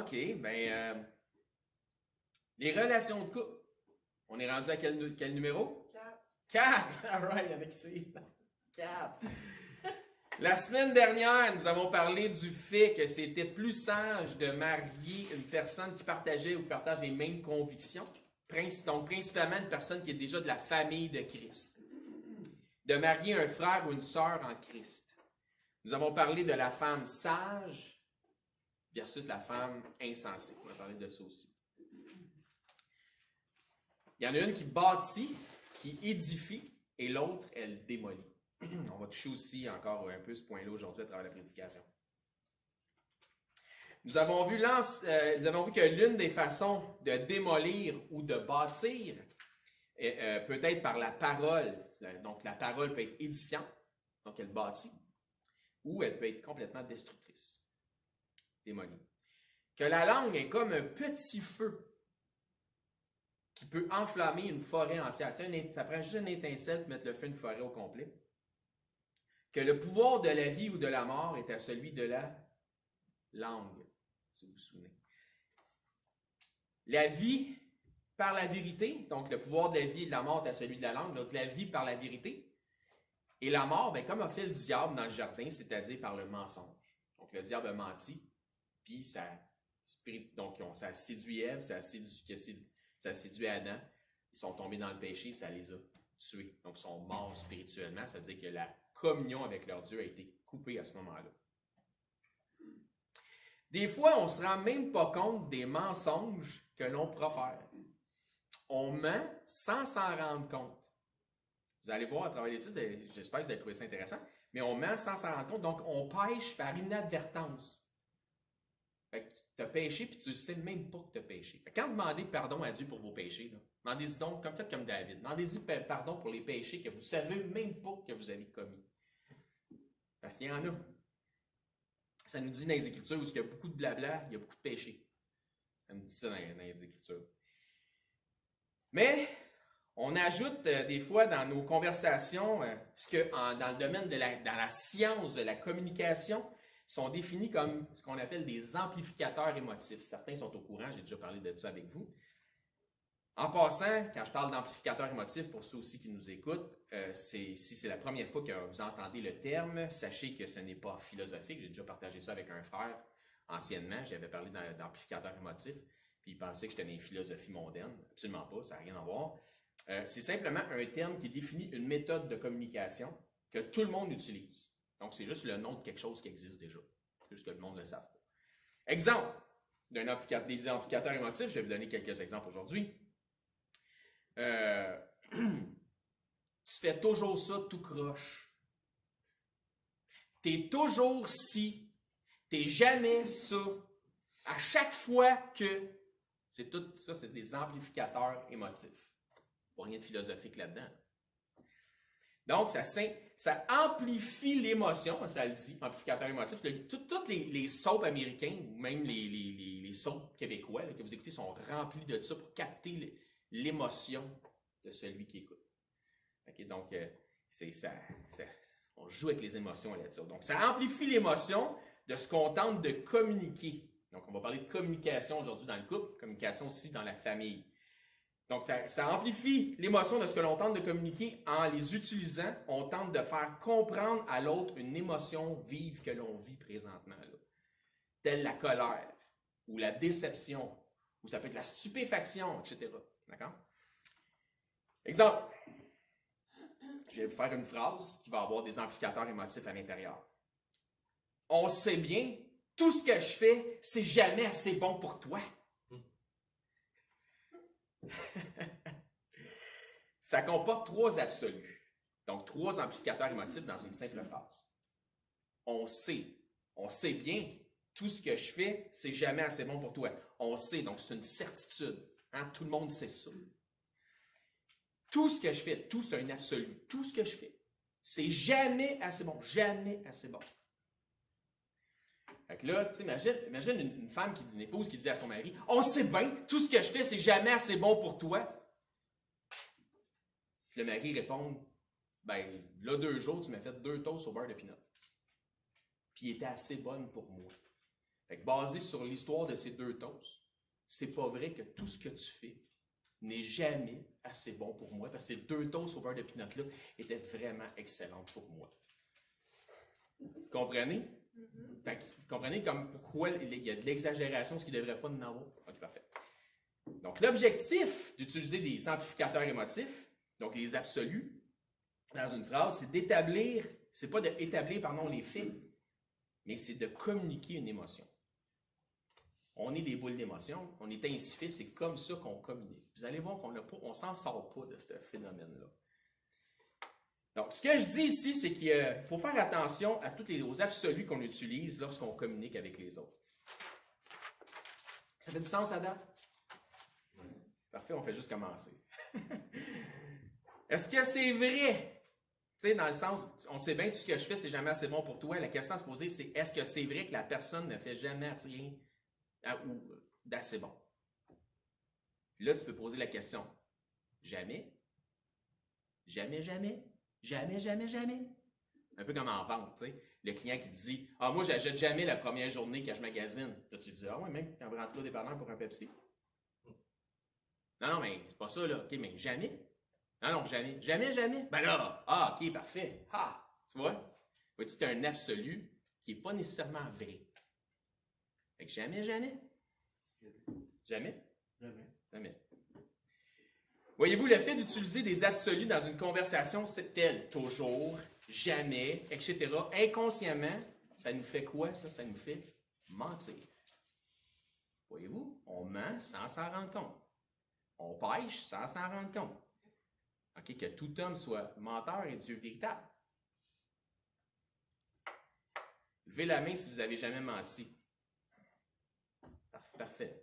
OK, les relations de couple. On est rendu à quel numéro? 4! All right, il y en a qui suivent. 4. La semaine dernière, nous avons parlé du fait que c'était plus sage de marier une personne qui partageait ou partage les mêmes convictions. Donc, principalement une personne qui est déjà de la famille de Christ. De marier un frère ou une sœur en Christ. Nous avons parlé de la femme sage versus la femme insensée. On va parler de ça aussi. Il y en a une qui bâtit, qui édifie, et l'autre, elle démolit. On va toucher aussi encore un peu ce point-là aujourd'hui à travers la prédication. Nous avons vu que l'une des façons de démolir ou de bâtir peut être par la parole. Donc, la parole peut être édifiante, donc elle bâtit, ou elle peut être complètement destructrice, démolie. Que la langue est comme un petit feu qui peut enflammer une forêt entière. Ça prend juste une étincelle pour mettre le feu d'une forêt au complet. Que le pouvoir de la vie ou de la mort est à celui de la langue, si vous vous souvenez. La vie par la vérité, donc le pouvoir de la vie et de la mort est à celui de la langue, donc la vie par la vérité. Et la mort, comme a fait le diable dans le jardin, c'est-à-dire par le mensonge. Donc le diable a menti, puis ça a séduit Ève, ça a séduit Adam. Ils sont tombés dans le péché, ça les a tués. Donc ils sont morts spirituellement, ça veut dire que la communion avec leur Dieu a été coupée à ce moment-là. Des fois, on ne se rend même pas compte des mensonges que l'on profère. On ment sans s'en rendre compte. Vous allez voir à travers l'étude, j'espère que vous allez trouver ça intéressant, mais on ment sans s'en rendre compte, donc on pêche par inadvertance. Fait que tu as péché puis tu ne sais même pas que tu as péché. Fait que quand vous demandez pardon à Dieu pour vos péchés, demandez-y donc, faites comme David, demandez-y pardon pour les péchés que vous ne savez même pas que vous avez commis. Parce qu'il y en a. Ça nous dit dans les Écritures où il y a beaucoup de blabla, il y a beaucoup de péchés. Ça nous dit ça dans les Écritures. Mais on ajoute des fois dans nos conversations dans le domaine dans la science de la communication, sont définis comme ce qu'on appelle des amplificateurs émotifs. Certains sont au courant, j'ai déjà parlé de ça avec vous. En passant, quand je parle d'amplificateurs émotifs, pour ceux aussi qui nous écoutent, si c'est la première fois que vous entendez le terme, sachez que ce n'est pas philosophique. J'ai déjà partagé ça avec un frère anciennement. J'avais parlé d'amplificateurs émotifs, puis il pensait que j'étais dans les philosophies mondaines. Absolument pas, ça n'a rien à voir. C'est simplement un terme qui définit une méthode de communication que tout le monde utilise. Donc, c'est juste le nom de quelque chose qui existe déjà. C'est juste que le monde ne le savent pas. Exemple des amplificateurs émotifs, je vais vous donner quelques exemples aujourd'hui. Tu fais toujours ça tout croche. T'es toujours ci. T'es jamais ça. À chaque fois que... C'est tout ça, c'est des amplificateurs émotifs. Pas rien de philosophique là-dedans. Donc, ça amplifie l'émotion, ça le dit, amplificateur émotif. Toutes les soaps américains, ou même les soaps québécois là, que vous écoutez, sont remplis de ça pour capter l'émotion de celui qui écoute. Okay, donc, on joue avec les émotions là-dessus. Donc, ça amplifie l'émotion de ce qu'on tente de communiquer. Donc, on va parler de communication aujourd'hui dans le couple, communication aussi dans la famille. Donc, ça amplifie l'émotion de ce que l'on tente de communiquer en les utilisant. On tente de faire comprendre à l'autre une émotion vive que l'on vit présentement, là. Telle la colère, ou la déception, ou ça peut être la stupéfaction, etc. D'accord? Exemple. Je vais vous faire une phrase qui va avoir des amplificateurs émotifs à l'intérieur. On sait bien, tout ce que je fais, c'est jamais assez bon pour toi. Ça comporte 3 absolus. Donc, 3 amplificateurs émotifs dans une simple phrase. On sait bien, tout ce que je fais, c'est jamais assez bon pour toi. On sait, donc c'est une certitude. Hein? Tout le monde sait ça. Tout ce que je fais, tout c'est un absolu. Tout ce que je fais, c'est jamais assez bon. Jamais assez bon. Fait que là, tu sais, imagine une femme une épouse qui dit à son mari, « On sait bien, tout ce que je fais, c'est jamais assez bon pour toi. » Puis le mari répond, « Ben, là, 2 jours, tu m'as fait 2 toasts au beurre de pinot. Puis il était assez bonne pour moi. » Fait que basé sur l'histoire de ces deux toasts, c'est pas vrai que tout ce que tu fais n'est jamais assez bon pour moi, parce que ces deux toasts au beurre de pinot-là étaient vraiment excellentes pour moi. Vous comprenez? Fait que, vous comprenez comme pourquoi il y a de l'exagération, ce qui ne devrait pas en avoir? Ok, parfait. Donc, l'objectif d'utiliser des amplificateurs émotifs, donc les absolus, dans une phrase, c'est d'établir, c'est pas d'établir, pardon, les faits, mais c'est de communiquer une émotion. On est des boules d'émotions, on est incipit, c'est comme ça qu'on communique. Vous allez voir qu'on ne s'en sort pas de ce phénomène-là. Donc, ce que je dis ici, c'est qu'il faut faire attention à aux absolus qu'on utilise lorsqu'on communique avec les autres. Ça fait du sens, Adam? Parfait, on fait juste commencer. Est-ce que c'est vrai? Tu sais, dans le sens, on sait bien que tout ce que je fais, c'est jamais assez bon pour toi. La question à se poser, c'est est-ce que c'est vrai que la personne ne fait jamais rien d'assez bon? Là, tu peux poser la question. Jamais? Jamais, jamais? Jamais, jamais, jamais? Un peu comme en vente, tu sais. Le client qui dit « Ah, moi, j'achète jamais la première journée que je magasine. » Là, tu dis « Ah ouais, même quand vous rentrez au dépanneur pour un Pepsi. » Non, non, mais c'est pas ça, là. OK, mais jamais? Non, non, jamais. Jamais, jamais? Ben là, ah, OK, parfait. Ah, tu vois? Vois-tu, c'est un absolu qui n'est pas nécessairement vrai. Fait que jamais, jamais? Jamais? Jamais. Jamais. Voyez-vous, le fait d'utiliser des absolus dans une conversation, c'est tel, toujours, jamais, etc., inconsciemment, ça nous fait quoi, ça? Ça nous fait mentir. Voyez-vous, on ment sans s'en rendre compte. On pêche sans s'en rendre compte. OK, que tout homme soit menteur et Dieu véritable. Levez la main si vous n'avez jamais menti. Parfait.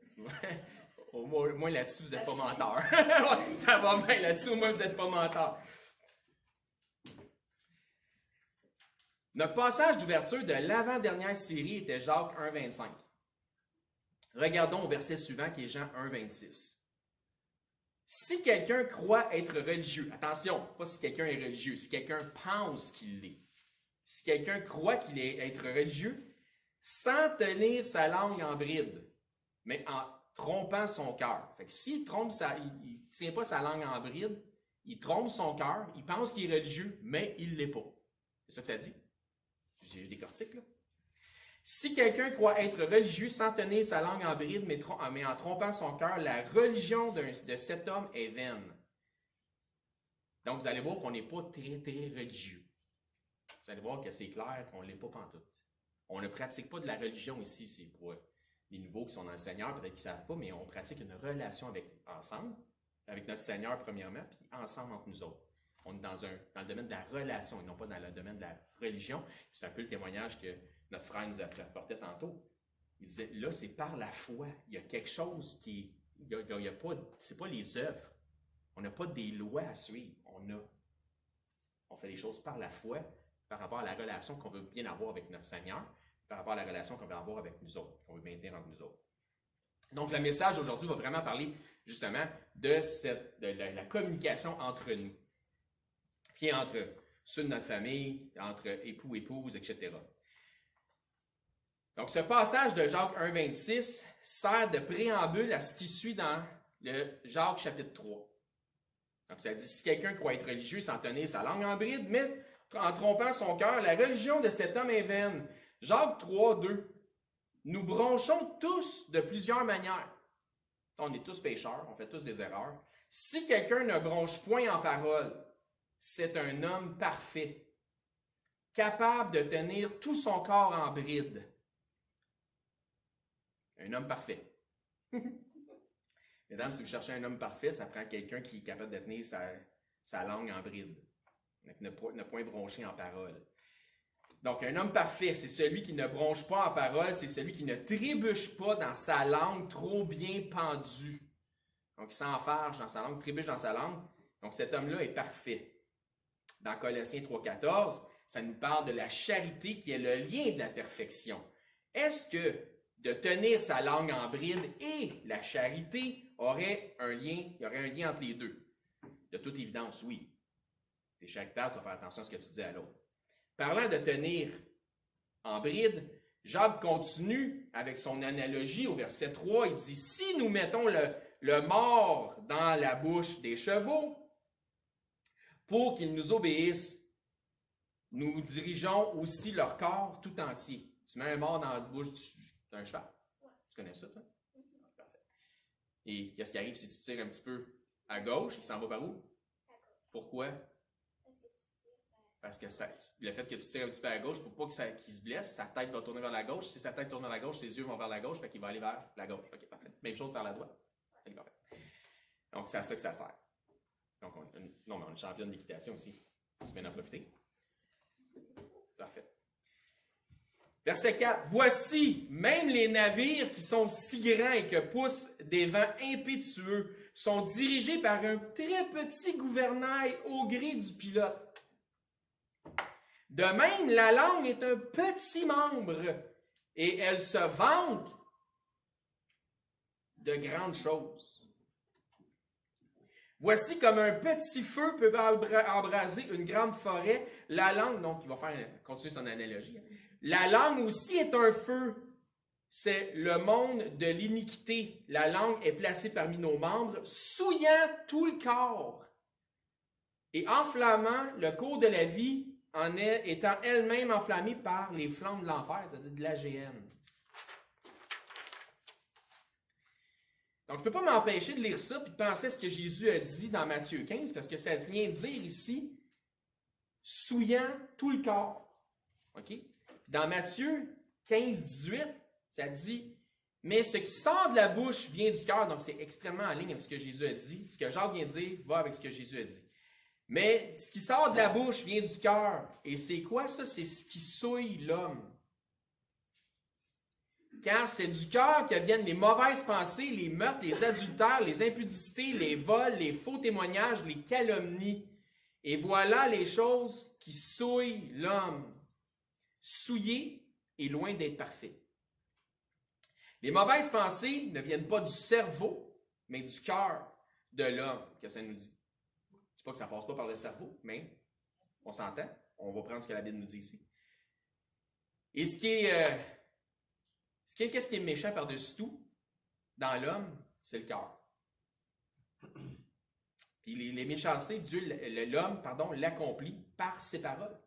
Au moins là-dessus, vous n'êtes pas menteur. Ouais, ça va bien là-dessus, au moins vous n'êtes pas menteur. Notre passage d'ouverture de l'avant-dernière série était Jacques 1,25. Regardons au verset suivant qui est Jean 1,26. Si quelqu'un croit être religieux, attention, pas si quelqu'un est religieux, si quelqu'un pense qu'il l'est. Si quelqu'un croit qu'il est être religieux, sans tenir sa langue en bride, mais en trompant son cœur. Fait que s'il trompe il tient pas sa langue en bride, il trompe son cœur, il pense qu'il est religieux, mais il ne l'est pas. C'est ça que ça dit? J'ai décortique, là. Si quelqu'un croit être religieux sans tenir sa langue en bride, mais en trompant son cœur, la religion de cet homme est vaine. Donc, vous allez voir qu'on n'est pas très, très religieux. Vous allez voir que c'est clair qu'on ne l'est pas pantoute. On ne pratique pas de la religion ici, c'est pour les nouveaux qui sont dans le Seigneur, peut-être qu'ils ne savent pas, mais on pratique une relation ensemble, avec notre Seigneur premièrement, puis ensemble entre nous autres. On est dans le domaine de la relation et non pas dans le domaine de la religion. C'est un peu le témoignage que notre frère nous apportait tantôt. Il disait, là, c'est par la foi. Il y a quelque chose qui... c'est pas les œuvres. On n'a pas des lois à suivre. On fait les choses par la foi, par rapport à la relation qu'on veut bien avoir avec notre Seigneur, par rapport à la relation qu'on veut avoir avec nous autres, qu'on veut maintenir entre nous autres. Donc, le message aujourd'hui va vraiment parler, justement, de la communication entre nous. Puis entre ceux de notre famille, entre époux, épouses, etc. Donc, ce passage de Jacques 1,26 sert de préambule à ce qui suit dans le Jacques chapitre 3. Donc, ça dit, si quelqu'un croit être religieux sans tenir sa langue en bride, mais en trompant son cœur, la religion de cet homme est vaine. Jacques 3, 2. Nous bronchons tous de plusieurs manières. On est tous pécheurs, on fait tous des erreurs. Si quelqu'un ne bronche point en parole, c'est un homme parfait, capable de tenir tout son corps en bride. Un homme parfait. Mesdames, si vous cherchez un homme parfait, ça prend quelqu'un qui est capable de tenir sa langue en bride, ne point broncher en parole. Donc, un homme parfait, c'est celui qui ne bronche pas en parole, c'est celui qui ne trébuche pas dans sa langue trop bien pendue. Donc, il s'enfarge dans sa langue, trébuche dans sa langue. Donc, cet homme-là est parfait. Dans Colossiens 3,14, ça nous parle de la charité qui est le lien de la perfection. Est-ce que de tenir sa langue en bride et la charité il y aurait un lien entre les deux? De toute évidence, oui. C'est charitable, ça va faire attention à ce que tu dis à l'autre. Parlant de tenir en bride, Jacques continue avec son analogie au verset 3. Il dit, si nous mettons le mort dans la bouche des chevaux pour qu'ils nous obéissent, nous dirigeons aussi leur corps tout entier. Tu mets un mort dans la bouche d'un cheval. Tu connais ça, toi? Parfait. Et qu'est-ce qui arrive si tu tires un petit peu à gauche? Il s'en va par où? Pourquoi? Parce que le fait que tu tires un petit peu à gauche, pour pas qu'il se blesse, sa tête va tourner vers la gauche. Si sa tête tourne vers la gauche, ses yeux vont vers la gauche, fait qu'il va aller vers la gauche. OK, parfait. Même chose vers la droite. OK, parfait. Donc, c'est à ça que ça sert. Donc, mais on est championne d'équitation aussi. Tu viens d'en profiter. Parfait. Verset 4. Voici, même les navires qui sont si grands et que poussent des vents impétueux sont dirigés par un très petit gouvernail au gré du pilote. De même, la langue est un petit membre et elle se vante de grandes choses. Voici comme un petit feu peut embraser une grande forêt. La langue, donc il va continuer son analogie. La langue aussi est un feu. C'est le monde de l'iniquité. La langue est placée parmi nos membres, souillant tout le corps et enflammant le cours de la vie en étant elle-même enflammée par les flammes de l'enfer, c'est-à-dire de l'AGN. Donc, je ne peux pas m'empêcher de lire ça et de penser à ce que Jésus a dit dans Matthieu 15, parce que ça vient dire ici, souillant tout le corps. OK? Dans Matthieu 15, 18, ça dit, mais ce qui sort de la bouche vient du cœur. Donc, c'est extrêmement en ligne avec ce que Jésus a dit. Ce que Jacques vient de dire va avec ce que Jésus a dit. Mais ce qui sort de la bouche vient du cœur. Et c'est quoi ça? C'est ce qui souille l'homme. Car c'est du cœur que viennent les mauvaises pensées, les meurtres, les adultères, les impudicités, les vols, les faux témoignages, les calomnies. Et voilà les choses qui souillent l'homme. Souillé et loin d'être parfait. Les mauvaises pensées ne viennent pas du cerveau, mais du cœur de l'homme, que ça nous dit. Je ne dis pas que ça ne passe pas par le cerveau, mais on s'entend. On va prendre ce que la Bible nous dit ici. Et qu'est-ce qui est méchant par-dessus tout dans l'homme, c'est le cœur. Puis les méchancetés, l'homme l'accomplit par ses paroles.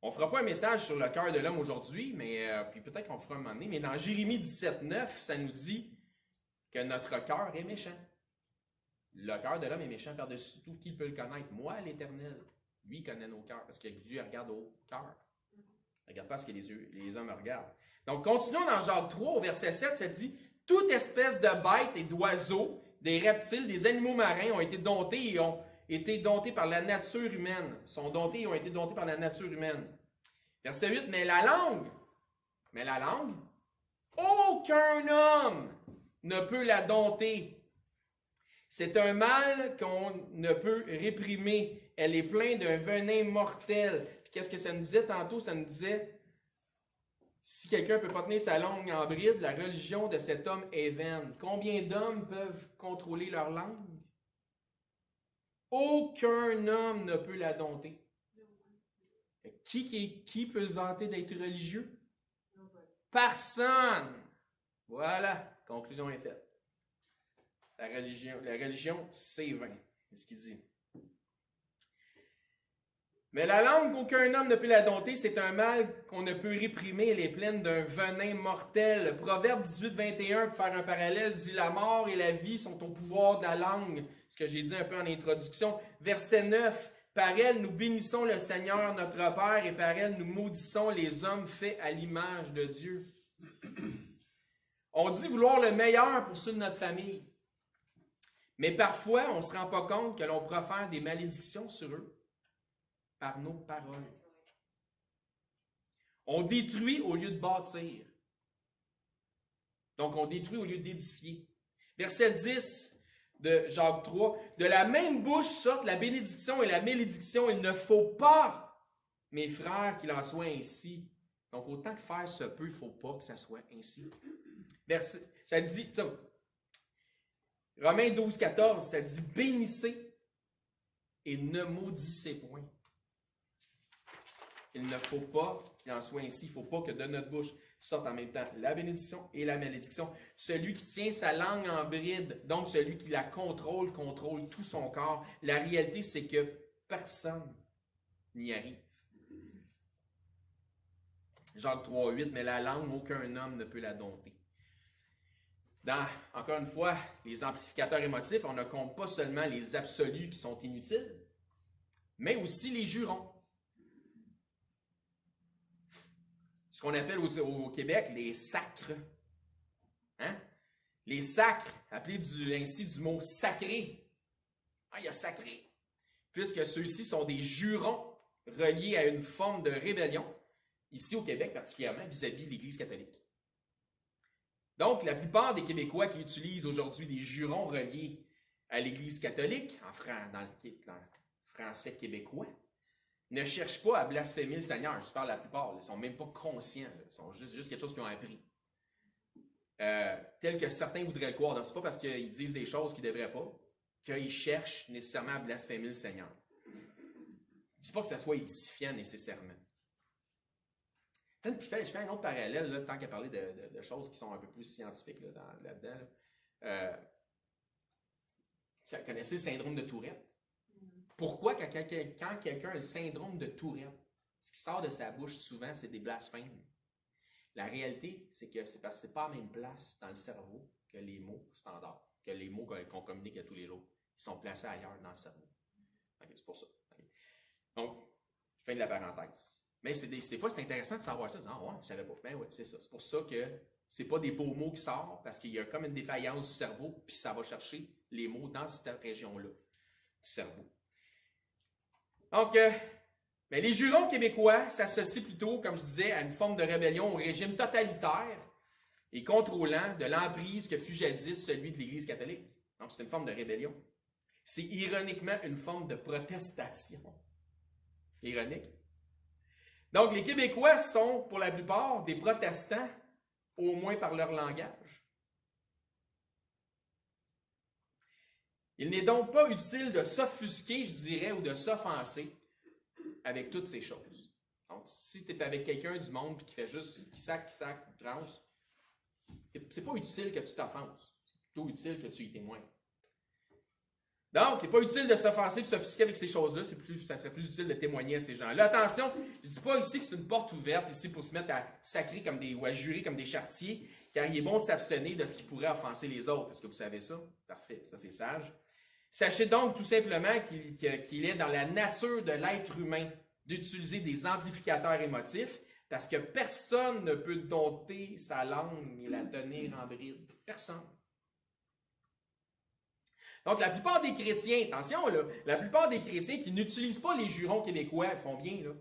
On ne fera pas un message sur le cœur de l'homme aujourd'hui, mais puis peut-être qu'on le fera un moment donné, mais dans Jérémie 17, 9, ça nous dit que notre cœur est méchant. Le cœur de l'homme est méchant par-dessus tout. Qui peut le connaître? Moi, l'Éternel. Lui connaît nos cœurs, parce que Dieu regarde au cœur. Il ne regarde pas ce que les hommes regardent. Donc, continuons dans Jacques 3, au verset 7, ça dit « Toute espèce de bêtes et d'oiseaux, des reptiles, des animaux marins ont été domptés et ont été domptés par la nature humaine. » Sont domptés et ont été domptés par la nature humaine. Verset 8, « Mais la langue, aucun homme ne peut la dompter. C'est un mal qu'on ne peut réprimer. Elle est pleine d'un venin mortel. » Puis qu'est-ce que ça nous disait tantôt? Ça nous disait, si quelqu'un ne peut pas tenir sa langue en bride, la religion de cet homme est vaine. Combien d'hommes peuvent contrôler leur langue? Aucun homme ne peut la dompter. Qui peut se vanter d'être religieux? Personne. Voilà, conclusion est faite. La religion, c'est vain. C'est ce qu'il dit. Mais la langue qu'aucun homme ne peut la dompter, c'est un mal qu'on ne peut réprimer. Elle est pleine d'un venin mortel. Proverbe 18, 21, pour faire un parallèle, dit « La mort et la vie sont au pouvoir de la langue. » Ce que j'ai dit un peu en introduction. Verset 9, « Par elle, nous bénissons le Seigneur, notre Père, et par elle, nous maudissons les hommes faits à l'image de Dieu. » On dit vouloir le meilleur pour ceux de notre famille. Mais parfois, on ne se rend pas compte que l'on profère des malédictions sur eux par nos paroles. On détruit au lieu de bâtir. Donc, on détruit au lieu d'édifier. Verset 10 de Jacques 3. « De la même bouche sortent la bénédiction et la malédiction. Il ne faut pas, mes frères, qu'il en soit ainsi. » Donc, autant que faire se peut, il ne faut pas que ça soit ainsi. Ça dit... Romains 12, 14, ça dit « Bénissez et ne maudissez point. » Il ne faut pas qu'il en soit ainsi. Il ne faut pas que de notre bouche sorte en même temps la bénédiction et la malédiction. Celui qui tient sa langue en bride, donc celui qui la contrôle tout son corps. La réalité, c'est que personne n'y arrive. Jacques 3,8, mais la langue, aucun homme ne peut la dompter. Encore une fois, les amplificateurs émotifs, on ne compte pas seulement les absolus qui sont inutiles, mais aussi les jurons. Ce qu'on appelle au Québec les sacres. Hein? Les sacres, appelés ainsi du mot sacré. Ah, il y a sacré. Puisque ceux-ci sont des jurons reliés à une forme de rébellion, ici au Québec particulièrement, vis-à-vis de l'Église catholique. Donc, la plupart des Québécois qui utilisent aujourd'hui des jurons reliés à l'Église catholique, dans le français québécois, ne cherchent pas à blasphémer le Seigneur. Je parle la plupart, ils ne sont même pas conscients. Ils sont juste quelque chose qu'ils ont appris. Tel que certains voudraient le croire. Ce n'est pas parce qu'ils disent des choses qu'ils ne devraient pas qu'ils cherchent nécessairement à blasphémer le Seigneur. Je ne dis pas que ça soit édifiant nécessairement. Je fais un autre parallèle, là, tant qu'à parler de choses qui sont un peu plus scientifiques là-dedans. Vous connaissez le syndrome de Tourette? Pourquoi, quand quelqu'un a le syndrome de Tourette, ce qui sort de sa bouche souvent, c'est des blasphèmes? La réalité, c'est que c'est parce que ce n'est pas à la même place dans le cerveau que les mots standards, que les mots qu'on communique à tous les jours. Ils sont placés ailleurs dans le cerveau. Okay, c'est pour ça. Okay. Donc, je fais de la parenthèse. Mais des fois, c'est intéressant de savoir ça. Ah ouais, je ne savais pas. Ben oui, c'est ça. C'est pour ça que ce n'est pas des beaux mots qui sortent, parce qu'il y a comme une défaillance du cerveau, puis ça va chercher les mots dans cette région-là du cerveau. Donc, mais les jurons québécois s'associent plutôt, comme je disais, à une forme de rébellion au régime totalitaire et contrôlant de l'emprise que fut jadis celui de l'Église catholique. Donc, c'est une forme de rébellion. C'est ironiquement une forme de protestation. Ironique. Donc, les Québécois sont, pour la plupart, des protestants, au moins par leur langage. Il n'est donc pas utile de s'offusquer, je dirais, ou de s'offenser avec toutes ces choses. Donc, si tu es avec quelqu'un du monde qui fait juste qui sac, tranche, c'est pas utile que tu t'offenses. C'est plutôt utile que tu y témoignes. Donc, il n'est pas utile de s'offenser et de s'offusquer avec ces choses-là. Ça serait plus utile de témoigner à ces gens-là. Attention, je ne dis pas ici que c'est une porte ouverte ici pour se mettre à sacrer ou à jurer comme des charretiers, car il est bon de s'abstenir de ce qui pourrait offenser les autres. Est-ce que vous savez ça? Parfait, ça c'est sage. Sachez donc tout simplement qu'il est dans la nature de l'être humain d'utiliser des amplificateurs émotifs, parce que personne ne peut dompter sa langue et la tenir en bride. Personne. Donc, la plupart des chrétiens, attention, là, la plupart des chrétiens qui n'utilisent pas les jurons québécois, ils font bien, là.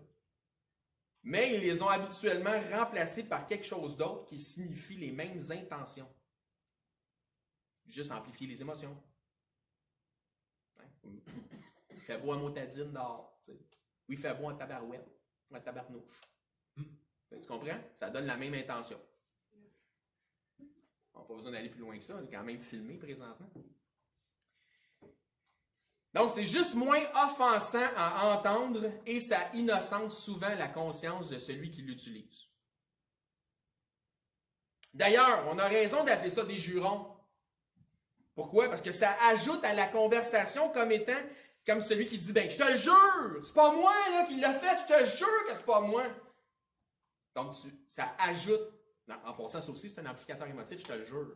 Mais ils les ont habituellement remplacés par quelque chose d'autre qui signifie les mêmes intentions. Juste amplifier les émotions. Il fait beau à motadine dehors. T'sais. Oui, il fait beau en tabarouette, en tabarnouche. Tu comprends? Ça donne la même intention. On n'a pas besoin d'aller plus loin que ça. On est quand même filmé présentement. Donc, c'est juste moins offensant à entendre et ça innocente souvent la conscience de celui qui l'utilise. D'ailleurs, on a raison d'appeler ça des jurons. Pourquoi? Parce que ça ajoute à la conversation comme celui qui dit « Ben, je te le jure, c'est pas moi là, qui l'a fait, je te jure que c'est pas moi. » Donc, ça ajoute. En passant, ça aussi, c'est un amplificateur émotif, je te le jure.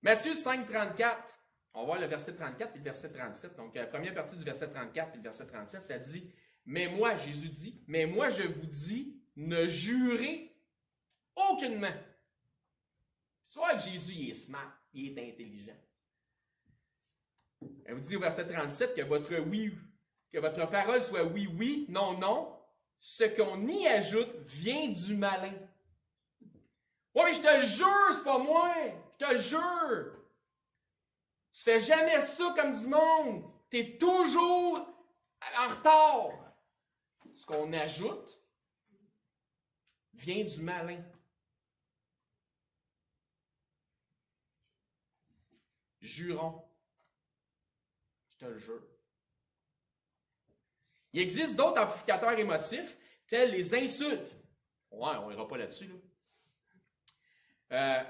Matthieu 5, 34. On va voir le verset 34 et le verset 37. Donc, la première partie du verset 34 et le verset 37, ça dit « Mais moi, Jésus dit, mais moi je vous dis, ne jurez aucunement. » Soit que Jésus il est smart, il est intelligent. Elle vous dit au verset 37 que votre parole soit oui, oui, non, non. Ce qu'on y ajoute vient du malin. Oui, je te le jure, c'est pas moi. Je te le jure. Tu fais jamais ça comme du monde. Tu es toujours en retard. Ce qu'on ajoute vient du malin. Jurons. Je te le jure. Il existe d'autres amplificateurs émotifs, telles les insultes. Ouais, on n'ira pas là-dessus, là.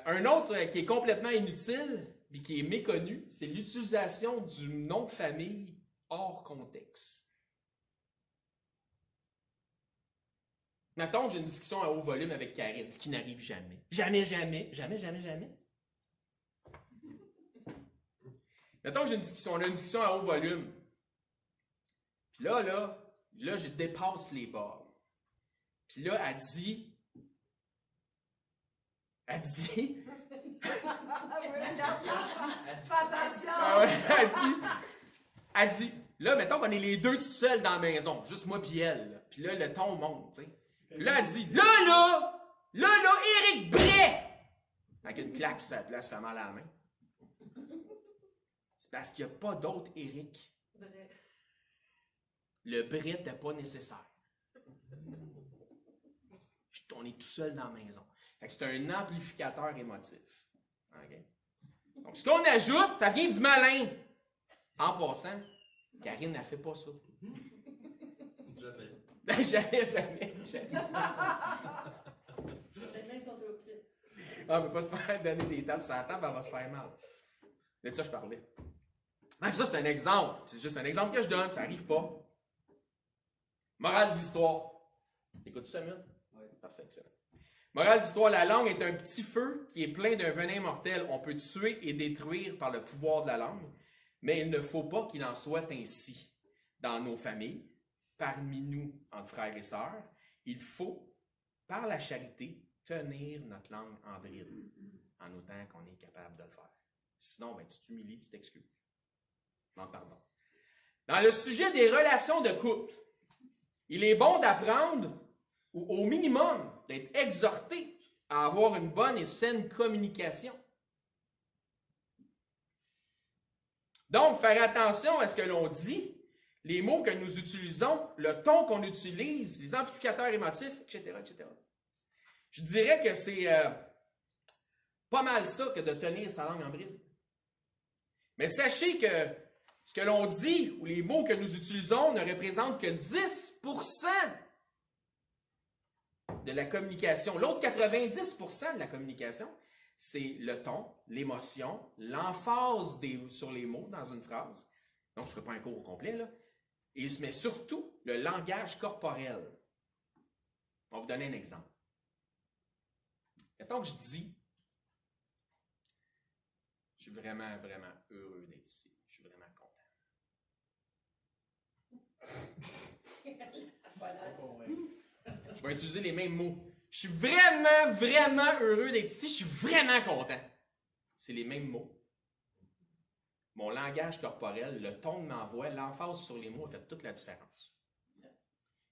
Un autre qui est complètement inutile et qui est méconnu, c'est l'utilisation du nom de famille hors contexte. Mettons que j'ai une discussion à haut volume avec Karine, ce qui n'arrive jamais. Jamais. Mettons que on a une discussion à haut volume. Puis là, je dépasse les bords. Puis là, elle dit... Fais attention! Ah ouais, elle dit, là, mettons qu'on est les deux tout seuls dans la maison, juste moi puis elle. Là. Puis là, le ton monte, tu sais. Là, elle dit, là, Éric Bray! Avec une claque sur la place, fait mal à la main. C'est parce qu'il n'y a pas d'autre Éric. Le Bray n'était pas nécessaire. On est tout seul dans la maison. Fait que c'est un amplificateur émotif. Okay? Donc, ce qu'on ajoute, ça vient du malin. En passant, Karine n'a fait pas ça. Jamais. Cette main sont trop petites. Ah, mais pas se faire donner des tapes sur la table, elle va se faire mal. De ça, je parlais. Donc, ça, c'est un exemple. C'est juste un exemple que je donne, ça n'arrive pas. Morale d'histoire. Écoutes-tu ça, Samuel? Oui. Parfait, excellent. Morale d'histoire, la langue est un petit feu qui est plein d'un venin mortel. On peut tuer et détruire par le pouvoir de la langue, mais il ne faut pas qu'il en soit ainsi dans nos familles, parmi nous, entre frères et sœurs. Il faut, par la charité, tenir notre langue en bride, en autant qu'on est capable de le faire. Sinon, ben, tu t'humilies, tu t'excuses. Non, pardon. Dans le sujet des relations de couple, il est bon d'apprendre, ou au minimum, d'être exhorté à avoir une bonne et saine communication. Donc, faire attention à ce que l'on dit, les mots que nous utilisons, le ton qu'on utilise, les amplificateurs émotifs, etc., etc. Je dirais que c'est pas mal ça que de tenir sa langue en bride. Mais sachez que ce que l'on dit ou les mots que nous utilisons ne représentent que 10% de la communication. L'autre 90% de la communication, c'est le ton, l'émotion, l'emphase sur les mots dans une phrase. Donc, je ne ferai pas un cours au complet, là. Mais surtout, le langage corporel. On va vous donner un exemple. Mettons que je dis, je suis vraiment, vraiment heureux d'être ici. Je suis vraiment content. Je vais utiliser les mêmes mots. Je suis vraiment, vraiment heureux d'être ici. Je suis vraiment content. C'est les mêmes mots. Mon langage corporel, le ton de ma voix, l'emphase sur les mots a fait toute la différence.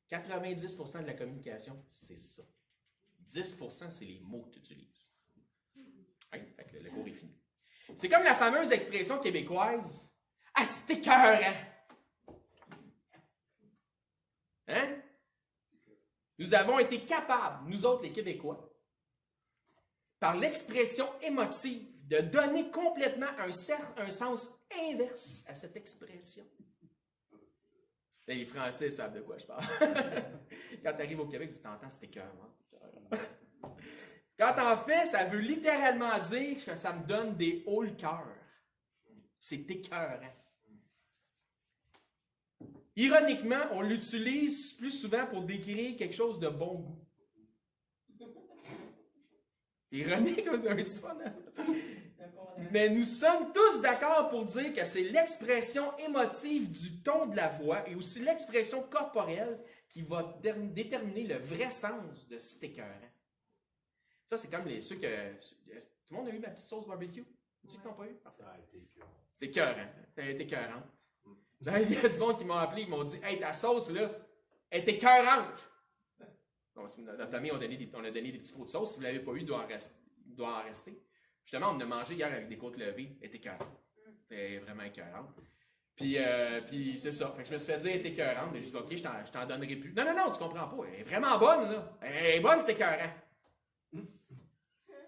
90% de la communication, c'est ça. 10%, c'est les mots que tu utilises. Hein? Fait que le cours est fini. C'est comme la fameuse expression québécoise « Ah, c'est écœurant! » Hein? Nous avons été capables, nous autres les Québécois, par l'expression émotive, de donner complètement un sens inverse à cette expression. Là, les Français savent de quoi je parle. Quand tu arrives au Québec, tu t'entends, c'est écœurant. Quand en fait, ça veut littéralement dire que ça me donne des hauts le cœur. C'est écœurant. Ironiquement, on l'utilise plus souvent pour décrire quelque chose de bon goût. Ironique, vous avez du fun, hein? Mais nous sommes tous d'accord pour dire que c'est l'expression émotive du ton de la voix et aussi l'expression corporelle qui va déterminer le vrai sens de cet écœurant. Ça, c'est comme ceux que... Tout le monde a eu ma petite sauce barbecue? Tu n'as pas eu? Parfait. C'est écœurant. Elle est écœurante. Il y a du monde qui m'ont appelé, ils m'ont dit « Hey, ta sauce, là, elle est écœurante! » Notre famille, on a donné des petits pots de sauce. Si vous ne l'avez pas eu, il doit en rester. Justement, on a mangé hier avec des côtes levées. Elle est écœurante. Elle est vraiment écœurante. Puis c'est ça. Fait que je me suis fait dire, elle est écœurante. Mais je dis, OK, je t'en donnerai plus. Non, tu comprends pas. Elle est vraiment bonne, là. Elle est bonne, c'est écœurant.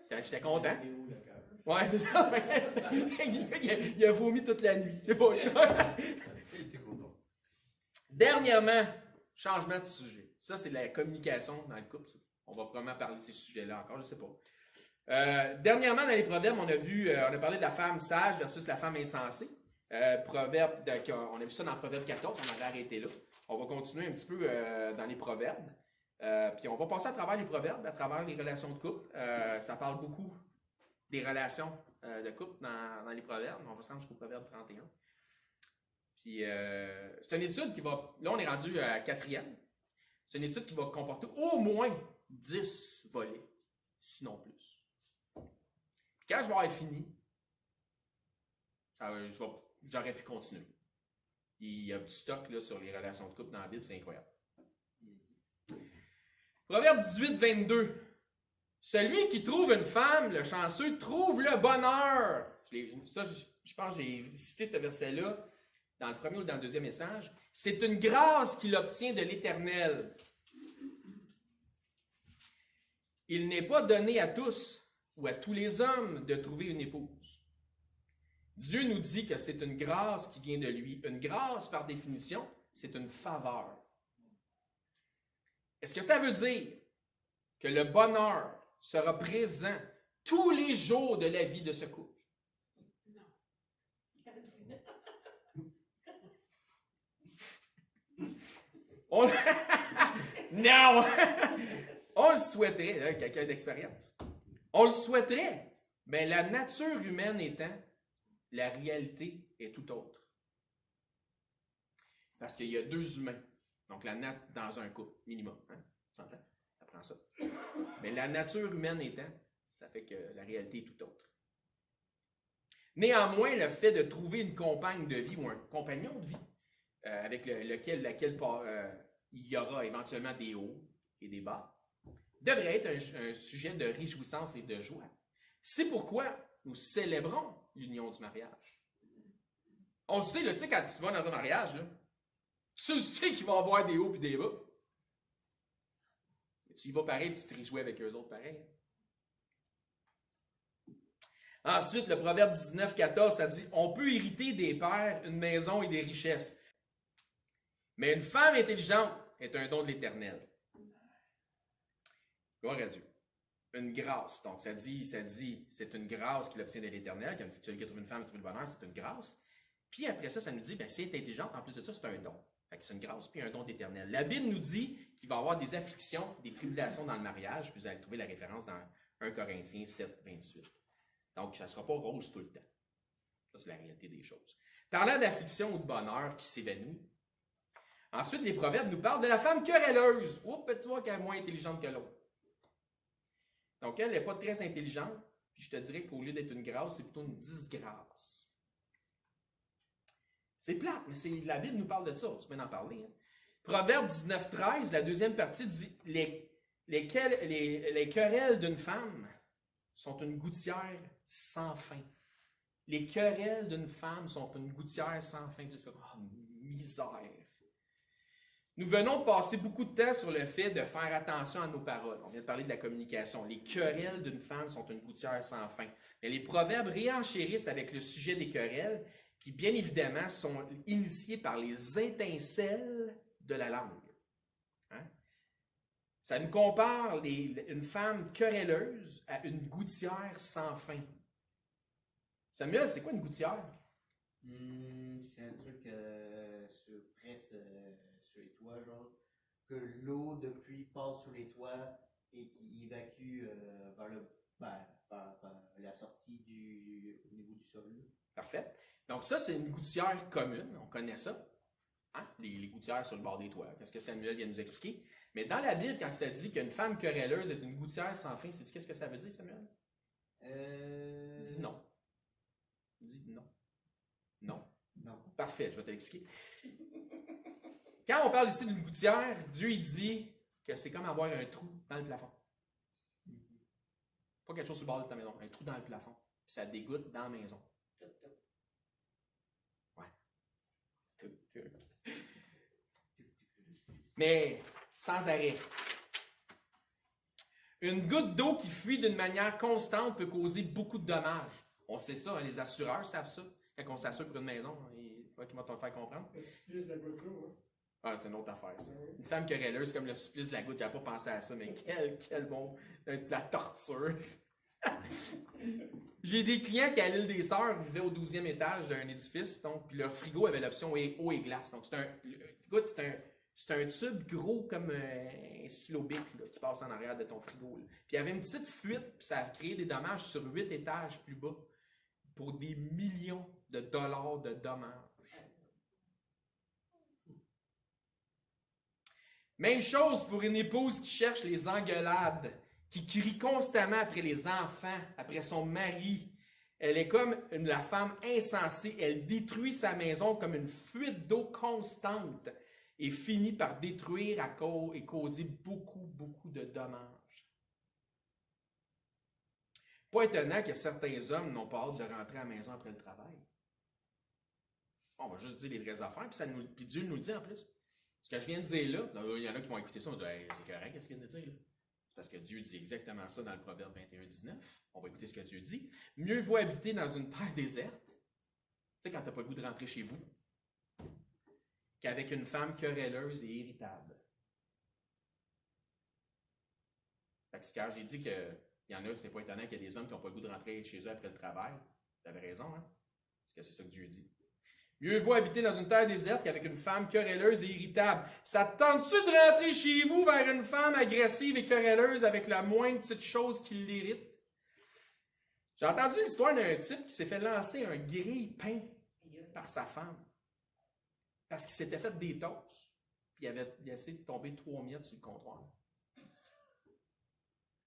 J'étais content. Ouais, c'est ça. Il a vomi toute la nuit. Dernièrement, changement de sujet. Ça, c'est la communication dans le couple. Ça. On va probablement parler de ces sujets-là encore, je ne sais pas. Dernièrement, dans les proverbes, on a parlé de la femme sage versus la femme insensée. On a vu ça dans Proverbe 14, on avait arrêté là. On va continuer un petit peu dans les proverbes. Puis on va passer à travers les proverbes, à travers les relations de couple. Ça parle beaucoup des relations de couple dans les proverbes. On va se rendre jusqu'au proverbe 31. Puis c'est une étude qui va... Là, on est rendu à 4e. C'est une étude qui va comporter au moins 10 volets, sinon plus. Puis quand je vais avoir fini, j'aurais pu continuer. Il y a du stock là, sur les relations de couple dans la Bible, c'est incroyable. Proverbe 18, 22. Celui qui trouve une femme, le chanceux, trouve le bonheur. Je pense que j'ai cité ce verset-là dans le premier ou dans le deuxième message. C'est une grâce qu'il obtient de l'Éternel. Il n'est pas donné à tous ou à tous les hommes de trouver une épouse. Dieu nous dit que c'est une grâce qui vient de lui. Une grâce, par définition, c'est une faveur. Est-ce que ça veut dire que le bonheur sera présent tous les jours de la vie de ce couple? Non. Non! On le souhaiterait, là, quelqu'un d'expérience. On le souhaiterait, mais la nature humaine étant, la réalité est tout autre. Parce qu'il y a 2 humains, donc dans un couple, minimum. Hein? Tu entends? Ça prend ça. Mais la nature humaine étant, ça fait que la réalité est tout autre. Néanmoins, le fait de trouver une compagne de vie ou un compagnon de vie avec laquelle il y aura éventuellement des hauts et des bas, devrait être un sujet de réjouissance et de joie. C'est pourquoi nous célébrons l'union du mariage. On le sait, là, tu sais, quand tu vas dans un mariage, là, tu sais qu'il va y avoir des hauts et des bas. Mais tu y vas pareil, puis tu te réjouis avec eux autres pareil. Ensuite, le Proverbe 19, 14, ça dit « On peut hériter des pères une maison et des richesses. Mais une femme intelligente est un don de l'Éternel. » Gloire à Dieu. Une grâce. Donc, ça dit, c'est une grâce qu'il obtient de l'Éternel. Celui qui trouve une femme et trouve le bonheur, c'est une grâce. Puis après ça, ça nous dit, ben, c'est intelligente. En plus de ça, c'est un don. Fait que c'est une grâce, puis un don d'Éternel. La Bible nous dit qu'il va y avoir des afflictions, des tribulations dans le mariage. Puis vous allez trouver la référence dans 1 Corinthiens 7, 28. Donc, ça ne sera pas rose tout le temps. Ça, c'est la réalité des choses. Parlant d'affliction ou de bonheur qui s'évanouit, ensuite, les proverbes nous parlent de la femme querelleuse. Oups, tu vois qu'elle est moins intelligente que l'autre. Donc, elle n'est pas très intelligente, puis je te dirais qu'au lieu d'être une grâce, c'est plutôt une disgrâce. C'est plate, mais la Bible nous parle de ça, tu peux en parler. Hein? Proverbe 19, 13, la deuxième partie dit « Les querelles d'une femme sont une gouttière sans fin. » Les querelles d'une femme sont une gouttière sans fin. Tu fais « Oh, misère! » Nous venons de passer beaucoup de temps sur le fait de faire attention à nos paroles. On vient de parler de la communication. Les querelles d'une femme sont une gouttière sans fin. Mais les proverbes réenchérissent avec le sujet des querelles qui, bien évidemment, sont initiés par les étincelles de la langue. Hein? Ça nous compare une femme querelleuse à une gouttière sans fin. Samuel, c'est quoi une gouttière? C'est un truc sur les toits, genre, que l'eau de pluie passe sur les toits et qui évacue vers la sortie au niveau du sol. Parfait. Donc ça, c'est une gouttière commune, on connaît ça. Hein? Les gouttières sur le bord des toits, qu'est-ce que Samuel vient de nous expliquer. Mais dans la Bible, quand ça dit qu'une femme querelleuse est une gouttière sans fin, sais-tu qu'est-ce que ça veut dire, Samuel? Dis non. Dis non. Non. Non. Parfait, je vais te l'expliquer. Quand on parle ici d'une gouttière, Dieu il dit que c'est comme avoir un trou dans le plafond. Pas quelque chose sur le bord de ta maison, un trou dans le plafond. Puis ça dégoûte dans la maison. Ouais. Mais sans arrêt. Une goutte d'eau qui fuit d'une manière constante peut causer beaucoup de dommages. On sait ça, hein, les assureurs savent ça. Quand on s'assure pour une maison, ils vont te le faire comprendre. C'est plus la goutte d'eau, hein? Ah, c'est une autre affaire, ça. Une femme querelleuse, comme le supplice de la goutte, j'avais pas pensé à ça, mais quel bon. De la torture. J'ai des clients qui, à l'île des Sœurs, vivaient au 12e étage d'un édifice, donc, puis leur frigo avait l'option eau et glace. Donc, c'est un tube gros comme un stylo bic là, qui passe en arrière de ton frigo. Là. Puis il y avait une petite fuite, puis ça a créé des dommages sur 8 étages plus bas pour des millions de dollars de dommages. Même chose pour une épouse qui cherche les engueulades, qui crie constamment après les enfants, après son mari. Elle est comme la femme insensée. Elle détruit sa maison comme une fuite d'eau constante et finit par détruire et causer beaucoup de dommages. Pas étonnant que certains hommes n'ont pas hâte de rentrer à la maison après le travail. On va juste dire les vraies affaires, puis Dieu nous le dit en plus. Ce que je viens de dire là, il y en a qui vont écouter ça, on va dire hey, c'est correct, qu'est-ce qu'il vient de dire là? C'est parce que Dieu dit exactement ça dans le Proverbe 21-19. On va écouter ce que Dieu dit. Mieux vaut habiter dans une terre déserte, tu sais, quand tu n'as pas le goût de rentrer chez vous, qu'avec une femme querelleuse et irritable. Fait que quand j'ai dit qu'il y en a, c'était pas étonnant qu'il y a des hommes qui n'ont pas le goût de rentrer chez eux après le travail. Tu avais raison, hein? Parce que c'est ça que Dieu dit. Mieux vaut habiter dans une terre déserte qu'avec une femme querelleuse et irritable. Ça te tente-tu de rentrer chez vous vers une femme agressive et querelleuse avec la moindre petite chose qui l'irrite? J'ai entendu l'histoire d'un type qui s'est fait lancer un grille-pain par sa femme. Parce qu'il s'était fait des toasts. Puis il avait essayé de tomber 3 miettes sur le comptoir.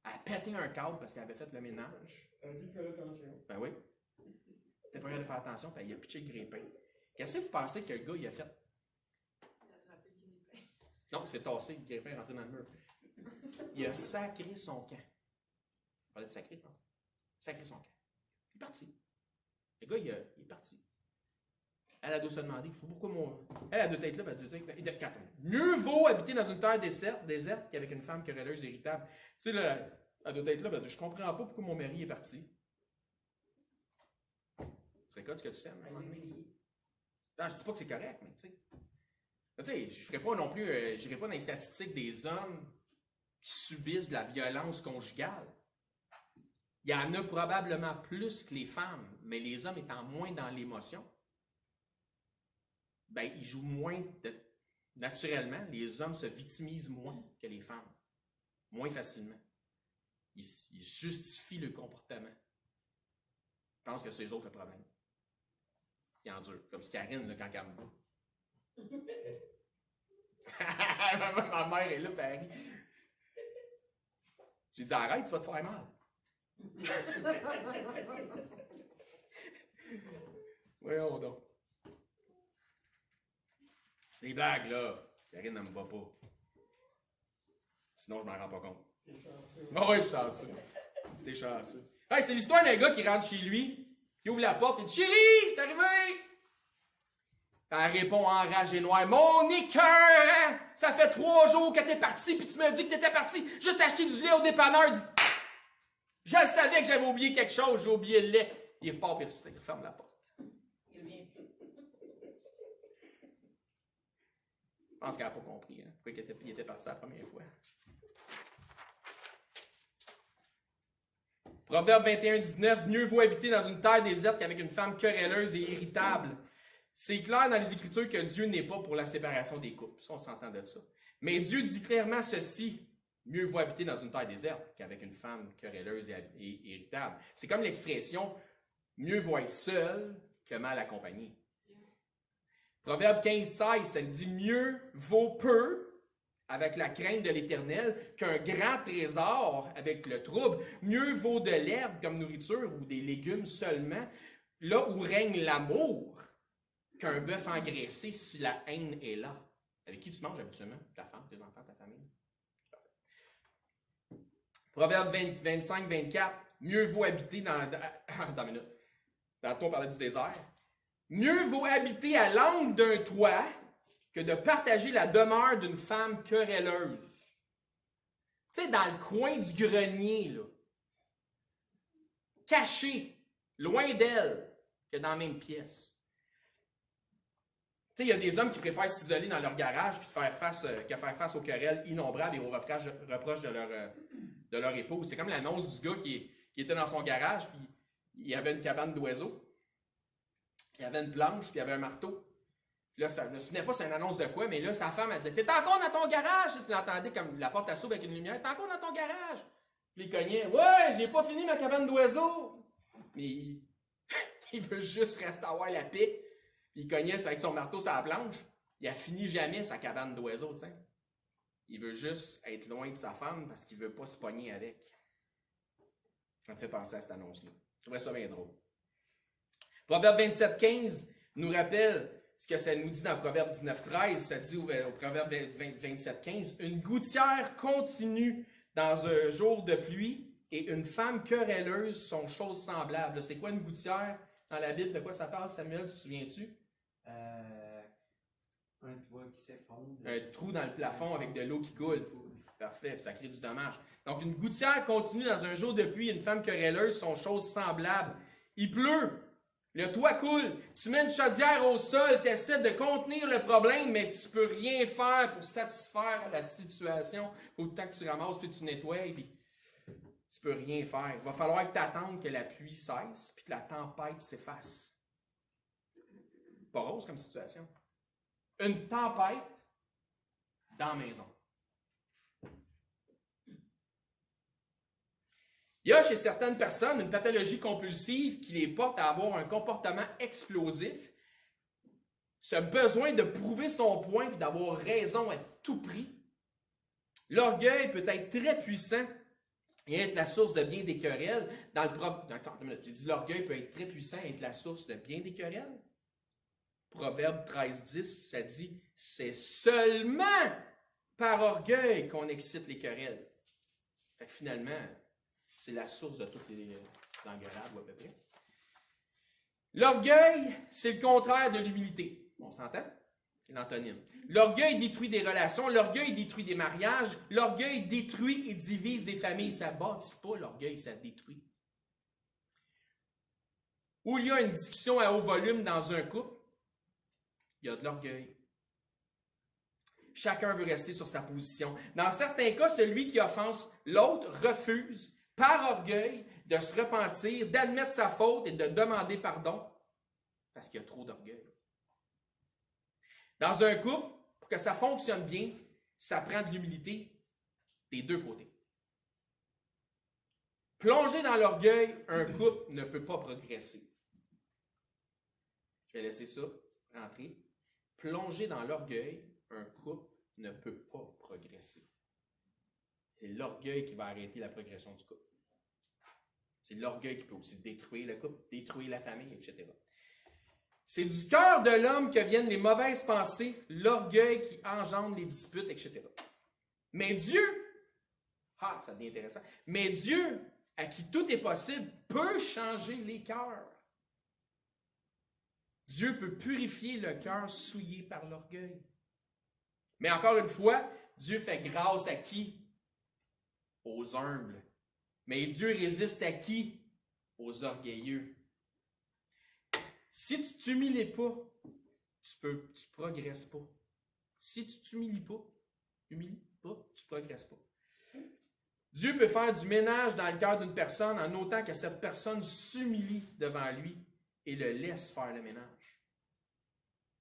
Elle a pété un câble parce qu'elle avait fait le ménage. Elle a dit de faire attention. Ben oui. T'es pas capable de faire attention, puis il a pitché le grille-pain. Qu'est-ce que vous pensez que le gars il a fait? Il a attrapé le grille-pain. Non, c'est tassé, le grille-pain est rentré dans le mur. Il a sacré son camp. On parlait de sacré, non? Sacré son camp. Il est parti. Le gars, il est parti. Elle a dû se demander, pourquoi mon... Elle a dû être là, elle a dû être... Mieux vaut habiter dans une terre déserte qu'avec une femme querelleuse et irritable. Tu sais, là, elle doit être là, je comprends pas pourquoi mon mari est parti. Tu récoltes ce que tu sèmes. Non, je dis pas que c'est correct, mais tu sais, je ferai pas non plus, je n'irai pas dans les statistiques des hommes qui subissent de la violence conjugale. Il y en a probablement plus que les femmes, mais les hommes étant moins dans l'émotion, ben, ils jouent moins naturellement, les hommes se victimisent moins que les femmes, moins facilement. Ils justifient le comportement. Je pense que c'est eux autres le problème. Ils endurent. Comme si Karine, là, quand elle me bat. Ma mère est là, Paris. J'ai dit, arrête, tu vas te faire mal. Voyons donc. C'est des blagues, là. Karine ne me bat pas. Sinon, je m'en rends pas compte. T'es chanceux. Ah ouais, je suis chanceux. C'était chanceux. Hey, c'est l'histoire d'un gars qui rentre chez lui, qui ouvre la porte et dit « Chérie, je suis arrivé! » Elle répond enragée noire « Mon écœur, hein? Ça fait 3 jours que t'es parti, puis tu me dis que t'étais parti juste acheter du lait au dépanneur. » Je savais que j'avais oublié quelque chose, j'ai oublié le lait. Il repart et il ferme la porte. Il revient. Je pense qu'elle n'a pas compris, hein, pourquoi il était parti la première fois. Proverbe 21-19, mieux vaut habiter dans une terre déserte qu'avec une femme querelleuse et irritable. C'est clair dans les Écritures que Dieu n'est pas pour la séparation des couples. Ça, on s'entend de ça. Mais Dieu dit clairement ceci, mieux vaut habiter dans une terre déserte qu'avec une femme querelleuse et irritable. C'est comme l'expression, mieux vaut être seul que mal accompagné. Proverbe 15-16, ça dit, mieux vaut peu avec la crainte de l'Éternel qu'un grand trésor avec le trouble. Mieux vaut de l'herbe comme nourriture ou des légumes seulement, là où règne l'amour, qu'un bœuf engraissé si la haine est là. Avec qui tu manges habituellement? Ta femme, tes enfants, ta famille? Proverbe 25-24, mieux vaut habiter dans... Attends une minute. Tantôt, on parlait du désert. Mieux vaut habiter à l'angle d'un toit que de partager la demeure d'une femme querelleuse. Tu sais, dans le coin du grenier, là. Caché, loin d'elle, que dans la même pièce. sais, il y a des hommes qui préfèrent s'isoler dans leur garage puis faire face, que faire face aux querelles innombrables et aux reproches de leur épouse. C'est comme l'annonce du gars qui était dans son garage, puis il y avait une cabane d'oiseaux, puis il y avait une planche, puis il y avait un marteau. Puis là, ça, je ne me souvenais pas c'est une annonce de quoi, mais là, sa femme, elle disait « T'es encore dans ton garage? » Tu l'entendais comme la porte s'ouvre avec une lumière. « T'es encore dans ton garage? » Puis il cognait « Ouais, j'ai pas fini ma cabane d'oiseaux! » Mais il veut juste rester avoir la paix. Puis il cognait avec son marteau sur la planche. Il a fini jamais sa cabane d'oiseaux, tu sais. Il veut juste être loin de sa femme parce qu'il veut pas se pogner avec. Ça me fait penser à cette annonce-là. Je trouvais ça bien drôle. Proverbe 27,15 nous rappelle ce que ça nous dit dans Proverbe 19,13. Ça dit au Proverbe 27,15 « Une gouttière continue dans un jour de pluie et une femme querelleuse sont choses semblables. » C'est quoi une gouttière dans la Bible? De quoi ça parle, Samuel? Tu te souviens-tu? Un toit qui s'effondre. Un trou dans le plafond avec de l'eau qui coule. Parfait, puis ça crée du dommage. Donc, une gouttière continue dans un jour de pluie et une femme querelleuse sont choses semblables. Il pleut, le toit coule, tu mets une chaudière au sol, tu essaies de contenir le problème, mais tu peux rien faire pour satisfaire la situation. Il faut le temps que tu ramasses, puis tu nettoies, puis tu peux rien faire. Il va falloir que tu attendes que la pluie cesse, puis que la tempête s'efface. Pas rose comme situation. Une tempête dans la maison. Il y a chez certaines personnes une pathologie compulsive qui les porte à avoir un comportement explosif, ce besoin de prouver son point et d'avoir raison à tout prix. L'orgueil peut être très puissant et être la source de bien des querelles. J'ai dit l'orgueil peut être très puissant et être la source de bien des querelles. Proverbe 13,10, ça dit « C'est seulement par orgueil qu'on excite les querelles. » Fait que finalement, c'est la source de toutes les engueulades, à peu près. L'orgueil, c'est le contraire de l'humilité. On s'entend? C'est l'antonyme. L'orgueil détruit des relations, l'orgueil détruit des mariages, l'orgueil détruit et divise des familles. Ça ne bâtit pas l'orgueil, ça détruit. Où il y a une discussion à haut volume dans un couple, il y a de l'orgueil. Chacun veut rester sur sa position. Dans certains cas, celui qui offense l'autre refuse, par orgueil, de se repentir, d'admettre sa faute et de demander pardon, parce qu'il y a trop d'orgueil. Dans un couple, pour que ça fonctionne bien, ça prend de l'humilité des deux côtés. Plongé dans l'orgueil, un couple ne peut pas progresser. Je vais laisser ça rentrer. Plongé dans l'orgueil, un couple ne peut pas progresser. C'est l'orgueil qui va arrêter la progression du couple. C'est l'orgueil qui peut aussi détruire le couple, détruire la famille, etc. C'est du cœur de l'homme que viennent les mauvaises pensées, l'orgueil qui engendre les disputes, etc. Mais Dieu, ça devient intéressant, mais Dieu, à qui tout est possible, peut changer les cœurs. Dieu peut purifier le cœur souillé par l'orgueil. Mais encore une fois, Dieu fait grâce à qui? Aux humbles. Mais Dieu résiste à qui? Aux orgueilleux. Si tu ne t'humilies pas, tu ne progresses pas. Si tu ne t'humilies pas, tu ne progresses pas. Dieu peut faire du ménage dans le cœur d'une personne en autant que cette personne s'humilie devant lui et le laisse faire le ménage.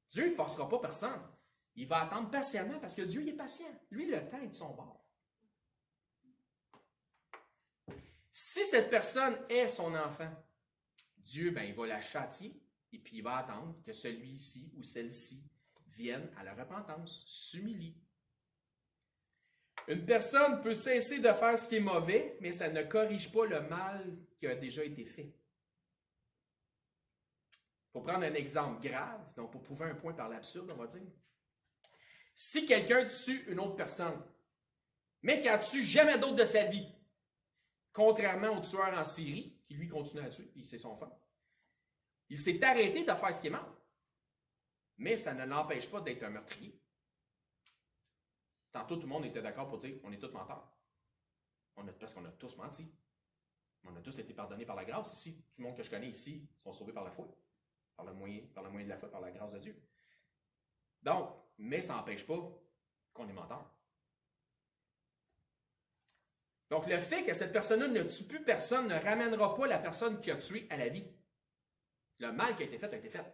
Dieu ne forcera pas personne. Il va attendre patiemment parce que Dieu il est patient. Lui, le temps est de son bord. Si cette personne est son enfant, Dieu, il va la châtier et puis il va attendre que celui-ci ou celle-ci vienne à la repentance, s'humilie. Une personne peut cesser de faire ce qui est mauvais, mais ça ne corrige pas le mal qui a déjà été fait. Pour prendre un exemple grave, donc pour prouver un point par l'absurde, on va dire. Si quelqu'un tue une autre personne, mais qui n'a tué jamais d'autre de sa vie, contrairement au tueur en Syrie, qui lui continue à tuer, puis c'est son fan, il s'est arrêté de faire ce qui est mal. Mais ça ne l'empêche pas d'être un meurtrier. Tantôt, tout le monde était d'accord pour dire on est tous menteurs. Parce qu'on a tous menti. On a tous été pardonnés par la grâce ici. Tout le monde que je connais ici sont sauvés par la foi. Par le moyen de la foi, par la grâce de Dieu. Donc, mais ça n'empêche pas qu'on est menteur. Donc, le fait que cette personne-là ne tue plus personne ne ramènera pas la personne qui a tué à la vie. Le mal qui a été fait a été fait.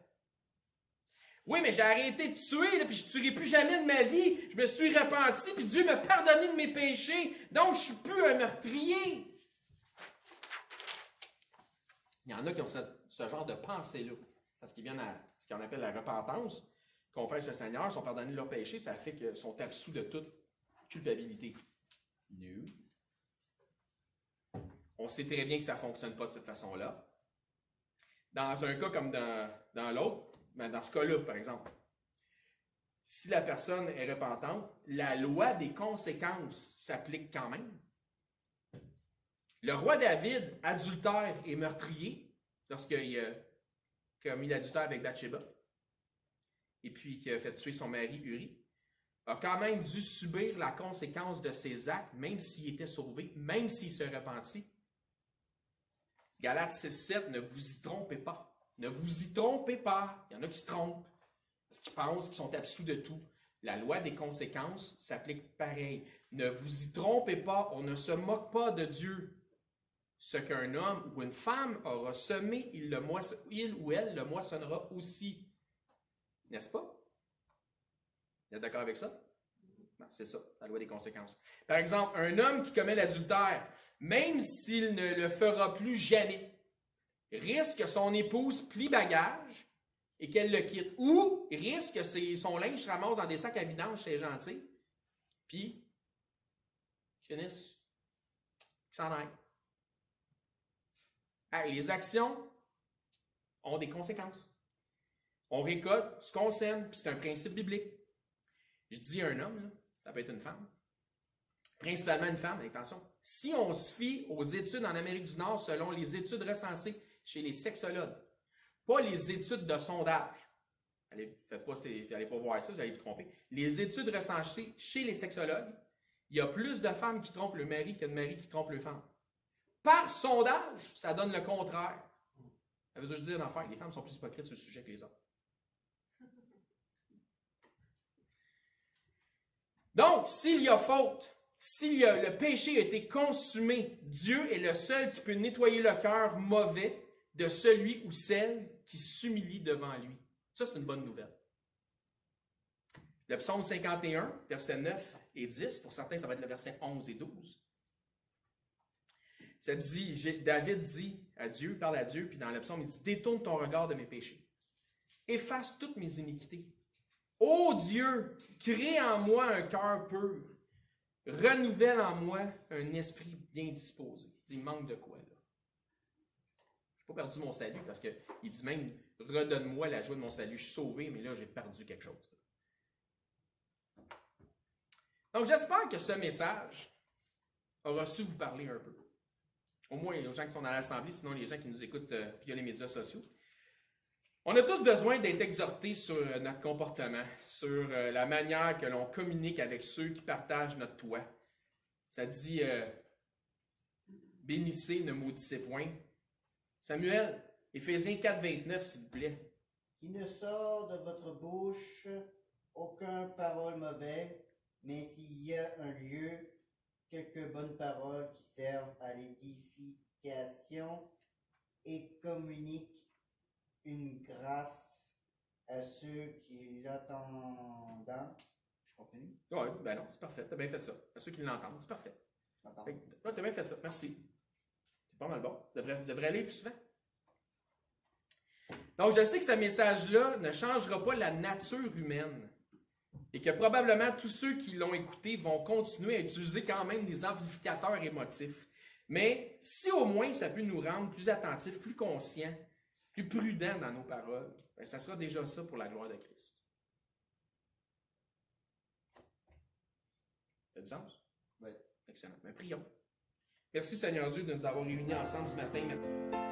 Oui, mais j'ai arrêté de tuer, là, puis je ne tuerai plus jamais de ma vie. Je me suis repenti, puis Dieu m'a pardonné de mes péchés. Donc, je ne suis plus un meurtrier. Il y en a qui ont ce genre de pensée-là. Parce qu'ils viennent à ce qu'on appelle la repentance, confessent le Seigneur, sont pardonnés de leurs péchés, ça fait qu'ils sont absous de toute culpabilité. Non. On sait très bien que ça ne fonctionne pas de cette façon-là. Dans un cas comme dans l'autre, ben dans ce cas-là, par exemple, si la personne est repentante, la loi des conséquences s'applique quand même. Le roi David, adultère et meurtrier, lorsqu'il a commis l'adultère avec Bathsheba, et puis qu'il a fait tuer son mari Uri, a quand même dû subir la conséquence de ses actes, même s'il était sauvé, même s'il se repentit. Galates 6,7, ne vous y trompez pas. Ne vous y trompez pas. Il y en a qui se trompent, parce qu'ils pensent qu'ils sont absous de tout. La loi des conséquences s'applique pareil. Ne vous y trompez pas, on ne se moque pas de Dieu. Ce qu'un homme ou une femme aura semé, il ou elle le moissonnera aussi. N'est-ce pas? Vous êtes d'accord avec ça? Ben, c'est ça, la loi des conséquences. Par exemple, un homme qui commet l'adultère, même s'il ne le fera plus jamais, risque que son épouse plie bagage et qu'elle le quitte. Ou risque que son linge se ramasse dans des sacs à vidange chez les gentils, puis qu'il finisse, qu'il s'en aille. Les actions ont des conséquences. On récolte ce qu'on sème, puis c'est un principe biblique. Je dis un homme, là, ça peut être une femme. Principalement une femme, attention. Si on se fie aux études en Amérique du Nord selon les études recensées chez les sexologues, pas les études de sondage. Allez pas voir ça, vous allez vous tromper. Les études recensées chez les sexologues, il y a plus de femmes qui trompent le mari que de maris qui trompent les femmes. Par sondage, ça donne le contraire. Ça veut dire en affaire, les femmes sont plus hypocrites sur le sujet que les hommes. Donc, s'il y a faute, le péché a été consumé, Dieu est le seul qui peut nettoyer le cœur mauvais de celui ou celle qui s'humilie devant lui. Ça, c'est une bonne nouvelle. Le psaume 51, versets 9 et 10, pour certains, ça va être le verset 11 et 12. Ça dit, David dit à Dieu, parle à Dieu, puis dans le psaume, il dit « Détourne ton regard de mes péchés. Efface toutes mes iniquités. Ô Dieu, crée en moi un cœur pur. Renouvelle en moi un esprit bien disposé. » Il manque de quoi, là? Je n'ai pas perdu mon salut, parce qu'il dit même « Redonne-moi la joie de mon salut. Je suis sauvé, mais là, j'ai perdu quelque chose. » Donc, j'espère que ce message aura su vous parler un peu. Au moins aux gens qui sont dans l'Assemblée, sinon les gens qui nous écoutent via les médias sociaux. On a tous besoin d'être exhortés sur notre comportement, sur la manière que l'on communique avec ceux qui partagent notre toit. Ça dit bénissez, ne maudissez point. Samuel, Éphésiens 4, 29, s'il vous plaît. Qui ne sort de votre bouche aucun parole mauvaise, mais s'il y a un lieu, quelques bonnes paroles qui servent à l'édification et communiquent une grâce à ceux qui l'entendent. Je continue? Oui, ben non, c'est parfait. Tu as bien fait ça. À ceux qui l'entendent, c'est parfait. Tu as bien fait ça. Merci. C'est pas mal bon. Devrait aller plus souvent. Donc, je sais que ce message-là ne changera pas la nature humaine. Et que probablement tous ceux qui l'ont écouté vont continuer à utiliser quand même des amplificateurs émotifs. Mais si au moins ça peut nous rendre plus attentifs, plus conscients, plus prudents dans nos paroles, ben ça sera déjà ça pour la gloire de Christ. Ça a du sens? Oui. Excellent. Ben, prions. Merci Seigneur Dieu de nous avoir réunis ensemble ce matin.